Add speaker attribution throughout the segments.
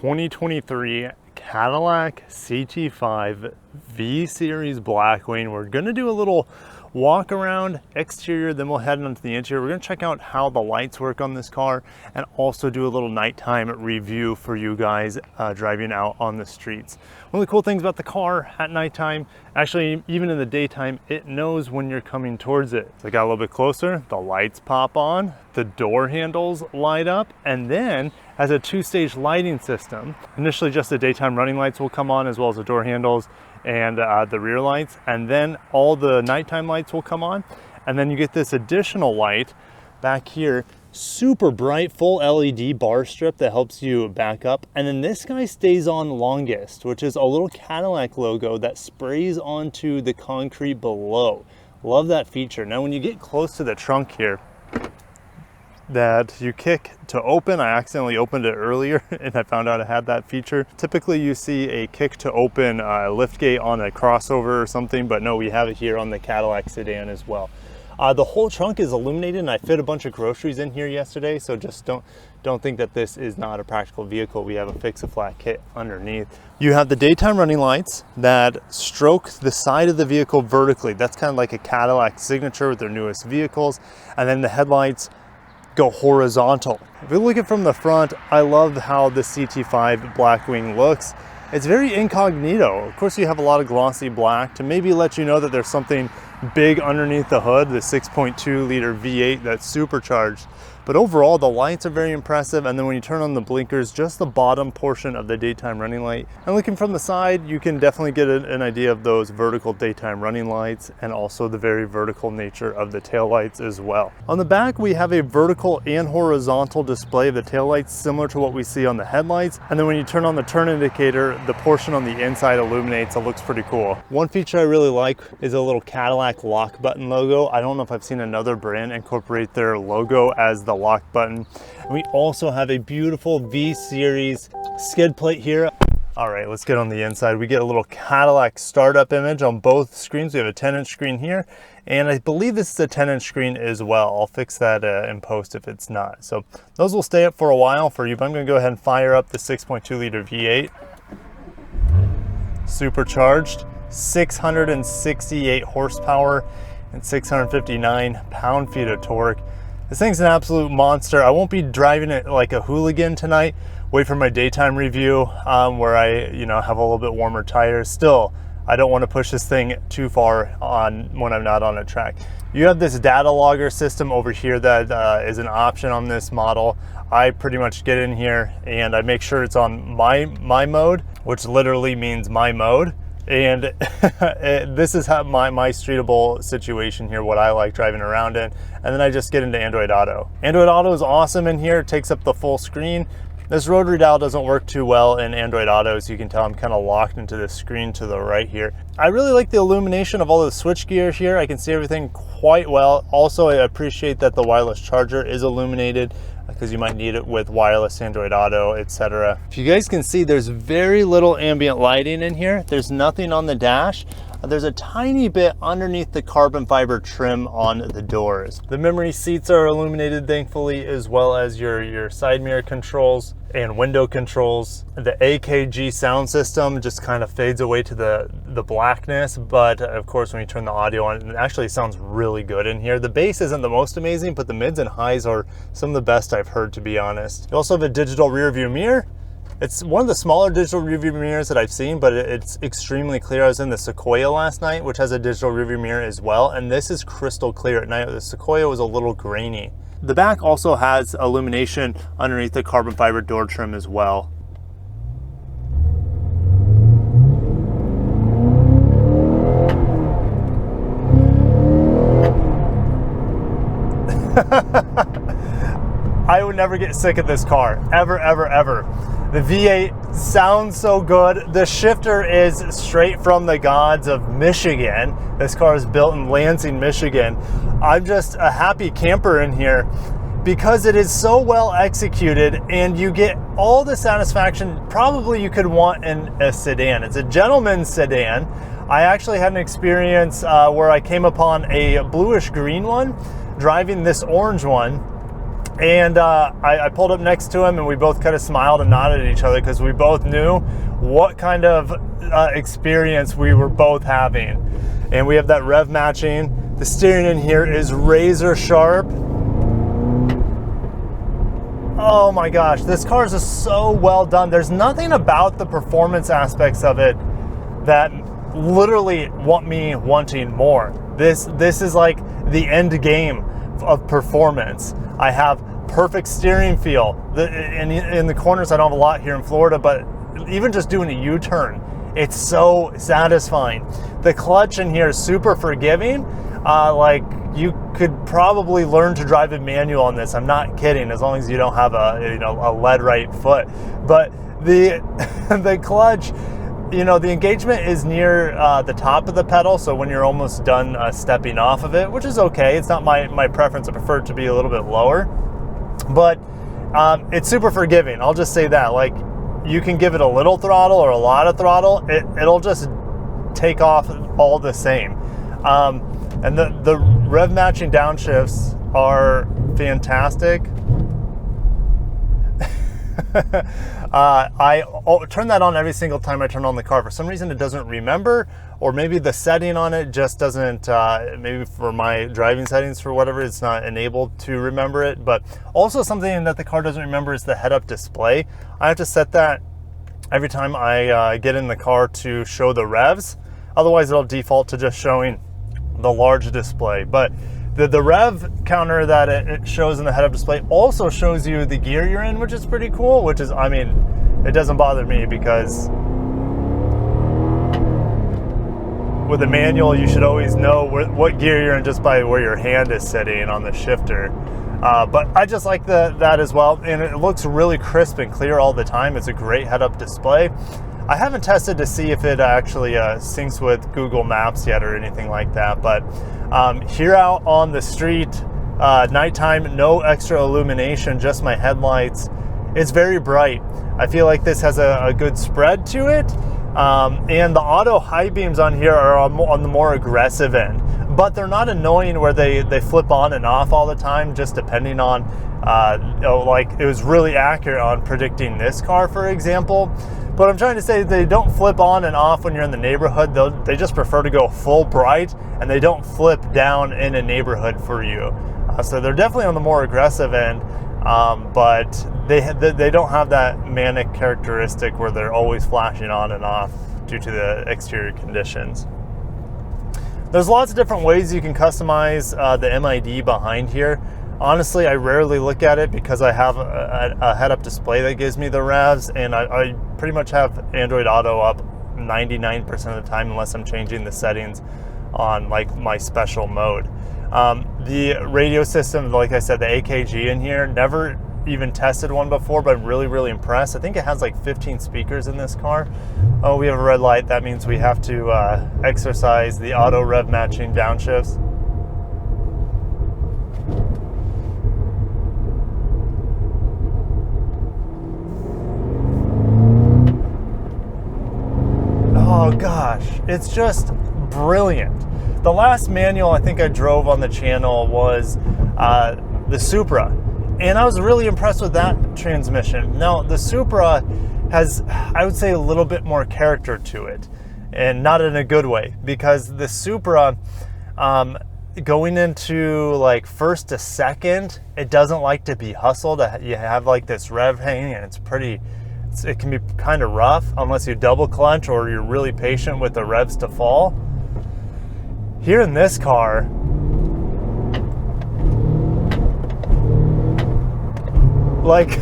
Speaker 1: 2023 Cadillac CT5 V-series Blackwing. We're gonna do a little walk around exterior, then we'll head into the interior. We're gonna check out how the lights work on this car and also do a little nighttime review for you guys driving out on the streets. One of the cool things about the car at nighttime, actually even in the daytime, it knows when you're coming towards it. So I got a little bit closer, the lights pop on, the door handles light up, and then has a two-stage lighting system. Initially just the daytime running lights will come on, as well as the door handles and the rear lights, and then all the nighttime lights will come on, and then you get this additional light back here, super bright full LED bar strip that helps you back up, and then this guy stays on longest, which is a little Cadillac logo that sprays onto the concrete below. Love that feature. Now when you get close to the trunk here that you kick to open, I accidentally opened it earlier and I found out I had that feature. Typically you see a kick to open lift gate on a crossover or something, but no, we have it here on the Cadillac sedan as well. The whole trunk is illuminated, and I fit a bunch of groceries in here yesterday, so just don't think that this is not a practical vehicle. We have a fix-a-flat kit underneath. You have the daytime running lights that stroke the side of the vehicle vertically. That's kind of like a Cadillac signature with their newest vehicles. And then the headlights go horizontal. If you're looking from the front, I love how the CT5 Blackwing looks. It's very incognito. Of course, you have a lot of glossy black to maybe let you know that there's something big underneath the hood, the 6.2 liter V8 that's supercharged. But overall, the lights are very impressive. And then when you turn on the blinkers, just the bottom portion of the daytime running light. And looking from the side, you can definitely get an idea of those vertical daytime running lights and also the very vertical nature of the tail lights as well. On the back, we have a vertical and horizontal display of the tail lights, similar to what we see on the headlights. And then when you turn on the turn indicator, the portion on the inside illuminates. It looks pretty cool. One feature I really like is a little Cadillac lock button logo. I don't know if I've seen another brand incorporate their logo as the lock button. And we also have a beautiful V-series skid plate here. All right, let's get on the inside. We get a little Cadillac startup image on both screens. We have a 10-inch screen here, and I believe this is a 10-inch screen as well. I'll fix that in post if it's not. So those will stay up for a while for you, but I'm gonna go ahead and fire up the 6.2 liter V8. Supercharged, 668 horsepower and 659 pound-feet of torque. This thing's an absolute monster. I won't be driving it like a hooligan tonight. Wait for my daytime review where I have a little bit warmer tires. Still, I don't want to push this thing too far on when I'm not on a track. You have this data logger system over here that is an option on this model. I pretty much get in here and I make sure it's on my mode, which literally means my mode. And this is how my streetable situation here, what I like driving around in. And then I just get into Android Auto. Android Auto is awesome in here. It takes up the full screen. This rotary dial doesn't work too well in Android Auto, so you can tell I'm kind of locked into the screen to the right here. I really like the illumination of all the switch gear here. I can see everything quite well. Also, I appreciate that the wireless charger is illuminated because you might need it with wireless Android Auto, etc. If you guys can see, there's very little ambient lighting in here. There's nothing on the dash. There's a tiny bit underneath the carbon fiber trim on the doors. The memory seats are illuminated, thankfully, as well as your side mirror controls and window controls. The AKG sound system just kind of fades away to the blackness, but of course when you turn the audio on, it actually sounds really good in here. The bass isn't the most amazing, but the mids and highs are some of the best I've heard, to be honest. You also have a digital rear view mirror. It's one of the smaller digital rearview mirrors that I've seen, but it's extremely clear. I was in the Sequoia last night, which has a digital rearview mirror as well, and this is crystal clear at night. The Sequoia was a little grainy. The back also has illumination underneath the carbon fiber door trim as well. I would never get sick of this car, ever, ever, ever. The V8 sounds so good. The shifter is straight from the gods of Michigan. This car is built in Lansing, Michigan. I'm just a happy camper in here because it is so well executed and you get all the satisfaction probably you could want in a sedan. It's a gentleman's sedan. I actually had an experience where I came upon a bluish green one driving this orange one. And I pulled up next to him, and we both kind of smiled and nodded at each other because we both knew what kind of experience we were both having. And we have that rev matching. The steering in here is razor sharp. Oh my gosh, this car is just so well done. There's nothing about the performance aspects of it that literally want me wanting more. This is like the end game of performance. I have perfect steering feel. In the corners, I don't have a lot here in Florida, but even just doing a U-turn, it's so satisfying. The clutch in here is super forgiving. Like, you could probably learn to drive a manual on this. I'm not kidding, as long as you don't have a lead right foot. But the the clutch, the engagement is near the top of the pedal, so when you're almost done stepping off of it, which is okay. It's not my preference. I prefer it to be a little bit lower, but it's super forgiving. I'll just say that. Like, you can give it a little throttle or a lot of throttle, it'll just take off all the same. And the rev matching downshifts are fantastic. I turn that on every single time I turn on the car. For some reason it doesn't remember, or maybe the setting on it just doesn't, maybe for my driving settings for whatever, it's not enabled to remember it. But also something that the car doesn't remember is the head-up display. I have to set that every time I get in the car to show the revs. Otherwise it'll default to just showing the large display. But the rev counter that it shows in the head-up display also shows you the gear you're in, which is pretty cool, which is, I mean, it doesn't bother me because with a manual, you should always know what gear you're in just by where your hand is sitting on the shifter. But I just like that as well, and it looks really crisp and clear all the time. It's a great head-up display. I haven't tested to see if it actually syncs with Google Maps yet or anything like that, but here out on the street, nighttime, no extra illumination, just my headlights. It's very bright. I feel like this has a good spread to it, and the auto high beams on here are on the more aggressive end, but they're not annoying where they flip on and off all the time, just depending on, like, it was really accurate on predicting this car, for example. But I'm trying to say they don't flip on and off when you're in the neighborhood. They just prefer to go full bright, and they don't flip down in a neighborhood for you. So they're definitely on the more aggressive end, but they don't have that manic characteristic where they're always flashing on and off due to the exterior conditions. There's lots of different ways you can customize the MID behind here. Honestly, I rarely look at it because I have a head-up display that gives me the revs, and I pretty much have Android Auto up 99% of the time unless I'm changing the settings on like my special mode. The radio system, like I said, the AKG in here, never even tested one before, but I'm really impressed. I think it has like 15 speakers in this car. Oh, we have a red light. That means we have to exercise the auto rev matching downshifts. Oh gosh, it's just brilliant. The last manual I think I drove on the channel was the Supra, and I was really impressed with that transmission. Now, the Supra has, I would say, a little bit more character to it, and not in a good way, because the Supra, going into like first to second, it doesn't like to be hustled. You have like this rev hanging, and it can be kind of rough unless you double clutch or you're really patient with the revs to fall. Here in this car, like,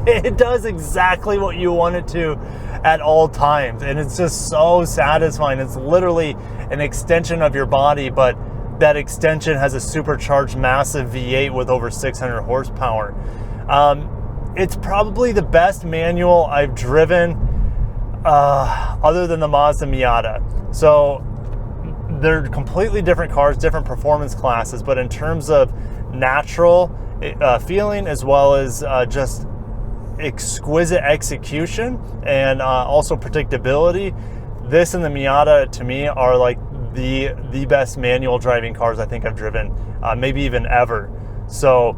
Speaker 1: it does exactly what you want it to at all times, and it's just so satisfying. It's literally an extension of your body, but that extension has a supercharged massive V8 with over 600 horsepower. It's probably the best manual I've driven other than the Mazda Miata. So they're completely different cars, different performance classes, but in terms of natural feeling as well as just exquisite execution and also predictability, this and the Miata to me are like the best manual driving cars I think I've driven, maybe even ever. So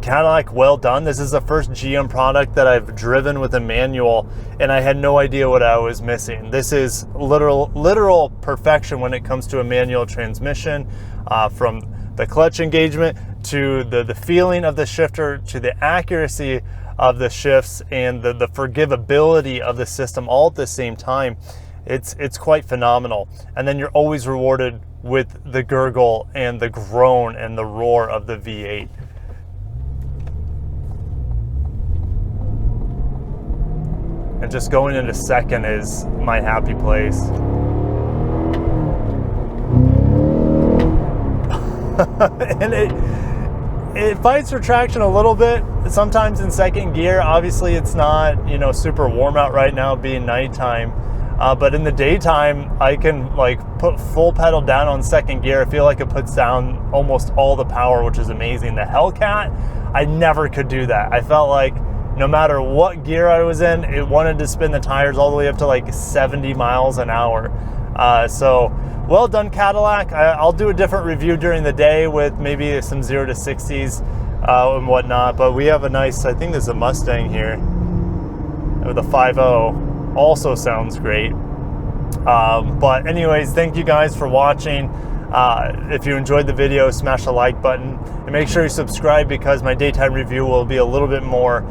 Speaker 1: Cadillac, well done. This is the first GM product that I've driven with a manual, and I had no idea what I was missing. This is literal perfection when it comes to a manual transmission, from the clutch engagement to the feeling of the shifter to the accuracy of the shifts and the forgivability of the system all at the same time. It's quite phenomenal. And then you're always rewarded with the gurgle and the groan and the roar of the V8. And just going into second is my happy place. And it fights for traction a little bit sometimes in second gear. Obviously it's not, you know, super warm out right now being nighttime, but in the daytime I can like put full pedal down on second gear. I feel like it puts down almost all the power, which is amazing. The Hellcat, I never could do that. I felt like no matter what gear I was in, it wanted to spin the tires all the way up to like 70 miles an hour. So well done, Cadillac. I'll do a different review during the day with maybe some 0 to 60s and whatnot, but we have a nice, I think there's a Mustang here with a 5.0, also sounds great. But anyways, thank you guys for watching. If you enjoyed the video, smash the like button and make sure you subscribe, because my daytime review will be a little bit more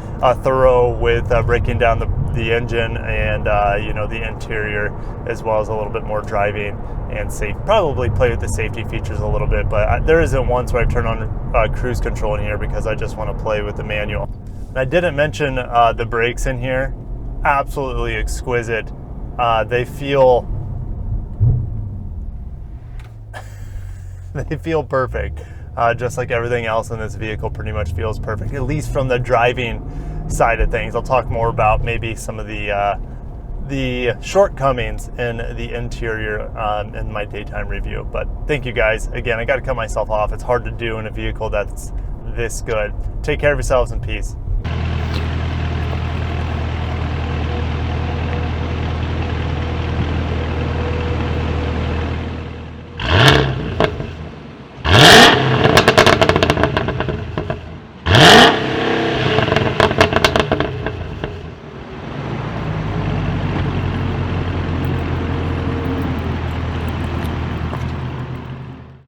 Speaker 1: thorough with breaking down the engine and you know, the interior, as well as a little bit more driving and safe. Probably play with the safety features a little bit, but there isn't once where I turn on cruise control in here because I just want to play with the manual. And I didn't mention the brakes in here. Absolutely exquisite. They feel perfect, just like everything else in this vehicle pretty much feels perfect, at least from the driving side of things. I'll talk more about maybe some of the shortcomings in the interior in my daytime review. But thank you guys. Again, I got to cut myself off. It's hard to do in a vehicle that's this good. Take care of yourselves and peace.